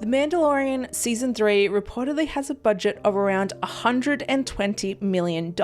The Mandalorian Season 3 reportedly has a budget of around $120 million,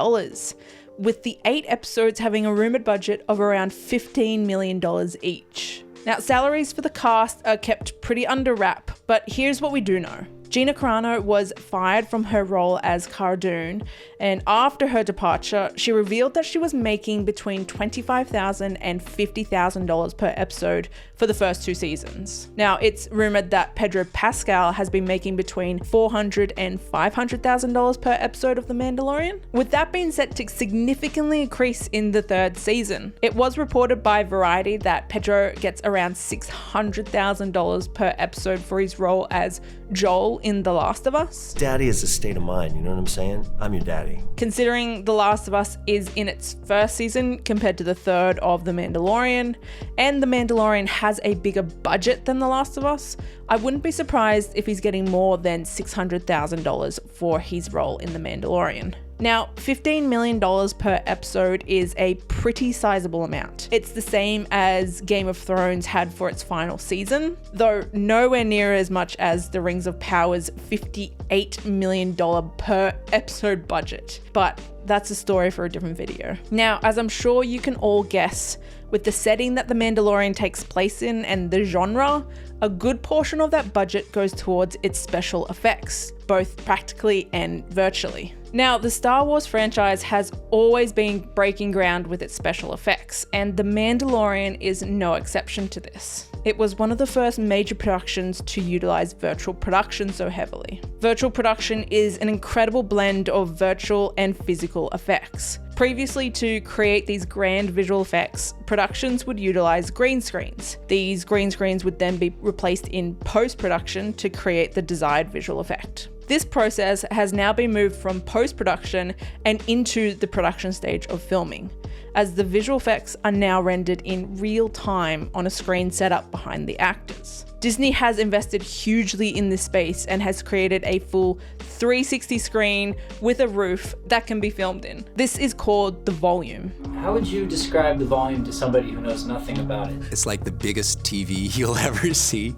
with the 8 episodes having a rumored budget of around $15 million each. Now, salaries for the cast are kept pretty under wrap, but here's what we do know. Gina Carano was fired from her role as Cara Dune, and after her departure, she revealed that she was making between $25,000 and $50,000 per episode for the first 2 seasons. Now, it's rumored that Pedro Pascal has been making between $400,000 and $500,000 per episode of The Mandalorian, with that being set to significantly increase in the 3rd season. It was reported by Variety that Pedro gets around $600,000 per episode for his role as Joel in The Last of Us. Daddy is a state of mind, you know what I'm saying? I'm your daddy. Considering The Last of Us is in its 1st season compared to the 3rd of The Mandalorian, and The Mandalorian has a bigger budget than The Last of Us, I wouldn't be surprised if he's getting more than $600,000 for his role in The Mandalorian. Now, $15 million per episode is a pretty sizable amount. It's the same as Game of Thrones had for its final season, though nowhere near as much as The Rings of Power's $58 million per episode budget. But that's a story for a different video. Now, as I'm sure you can all guess, with the setting that The Mandalorian takes place in and the genre, a good portion of that budget goes towards its special effects, both practically and virtually. Now, the Star Wars franchise has always been breaking ground with its special effects, and The Mandalorian is no exception to this. It was one of the first major productions to utilize virtual production so heavily. Virtual production is an incredible blend of virtual and physical effects. Previously, to create these grand visual effects, productions would utilize green screens. These green screens would then be replaced in post-production to create the desired visual effect. This process has now been moved from post-production and into the production stage of filming, as the visual effects are now rendered in real time on a screen set up behind the actors. Disney has invested hugely in this space and has created a full 360 screen with a roof that can be filmed in. This is called the volume. How would you describe the volume to somebody who knows nothing about it? It's like the biggest TV you'll ever see,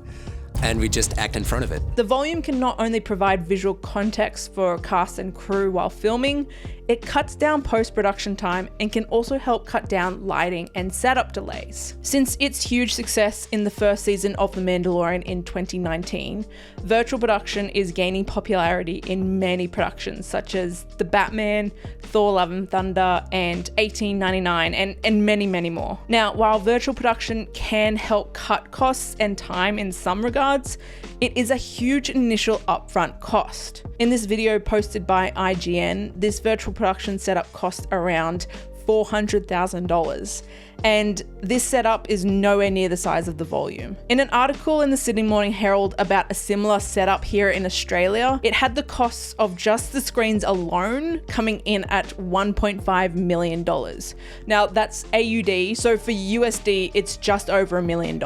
and we just act in front of it. The volume can not only provide visual context for cast and crew while filming, it cuts down post-production time and can also help cut down lighting and setup delays. Since its huge success in the 1st season of The Mandalorian in 2019, virtual production is gaining popularity in many productions such as The Batman, Thor: Love and Thunder, and 1899, and many, many more. Now, while virtual production can help cut costs and time in some regards, it is a huge initial upfront cost. In this video posted by IGN, this virtual production setup cost around $400,000, and this setup is nowhere near the size of the volume. In an article in the Sydney Morning Herald about a similar setup here in Australia, it had the costs of just the screens alone coming in at $1.5 million. Now that's AUD, so for USD, it's just over $1 million.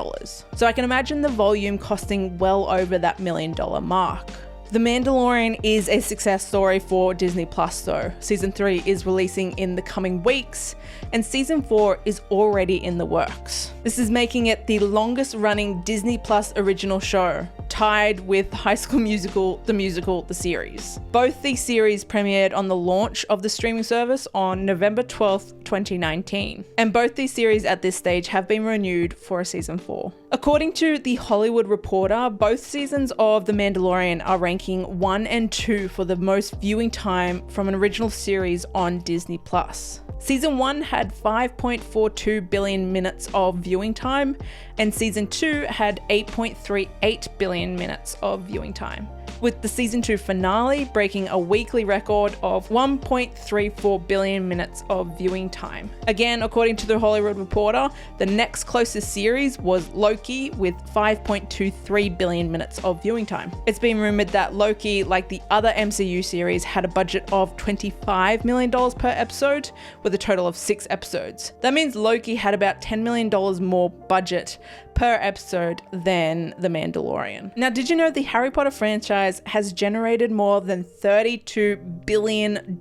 So I can imagine the volume costing well over that $1 million mark. The Mandalorian is a success story for Disney Plus though. Season 3 is releasing in the coming weeks, and Season 4 is already in the works. This is making it the longest running Disney Plus original show, tied with High School Musical, the series. Both these series premiered on the launch of the streaming service on November 12th, 2019. And both these series at this stage have been renewed for a Season 4. According to The Hollywood Reporter, both seasons of The Mandalorian are ranking 1 and 2 for the most viewing time from an original series on Disney Plus. Season 1 had 5.42 billion minutes of viewing time, and Season 2 had 8.38 billion minutes of viewing time, with the Season 2 finale breaking a weekly record of 1.34 billion minutes of viewing time. Again, according to The Hollywood Reporter, the next closest series was Loki with 5.23 billion minutes of viewing time. It's been rumored that Loki, like the other MCU series, had a budget of $25 million per episode, with a total of 6 episodes. That means Loki had about $10 million more budget per episode than The Mandalorian. Now, did you know the Harry Potter franchise has generated more than $32 billion?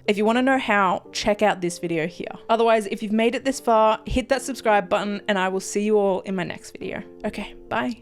If you want to know how, check out this video here. Otherwise, if you've made it this far, hit that subscribe button and I will see you all in my next video. Okay, bye.